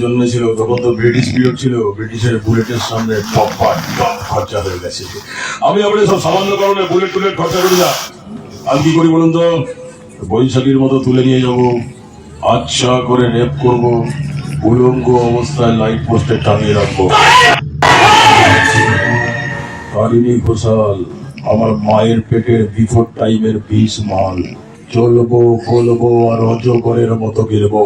জন্মেছিল তখন তো British period ছিল, ব্রিটিশের বুলেটের সামনে টপ খরচা হয়ে গেছে। আমি আপনার সব সামান্য কারণে বুলেট খরচা করি না। আর কি করি বলুন তো, বৈশাখীর মতো তুলে নিয়ে যাব, আচ্ছা করে রেপ করব, উলঙ্গ অবস্থায় লাইট পোস্টে টাঙিয়ে রাখবো। তারিণী ঘোষাল আমার মায়ের পেটের বিফোর টাইমের 20 মাল। চলবো বলবো আর অজগরের মতো গিলবো।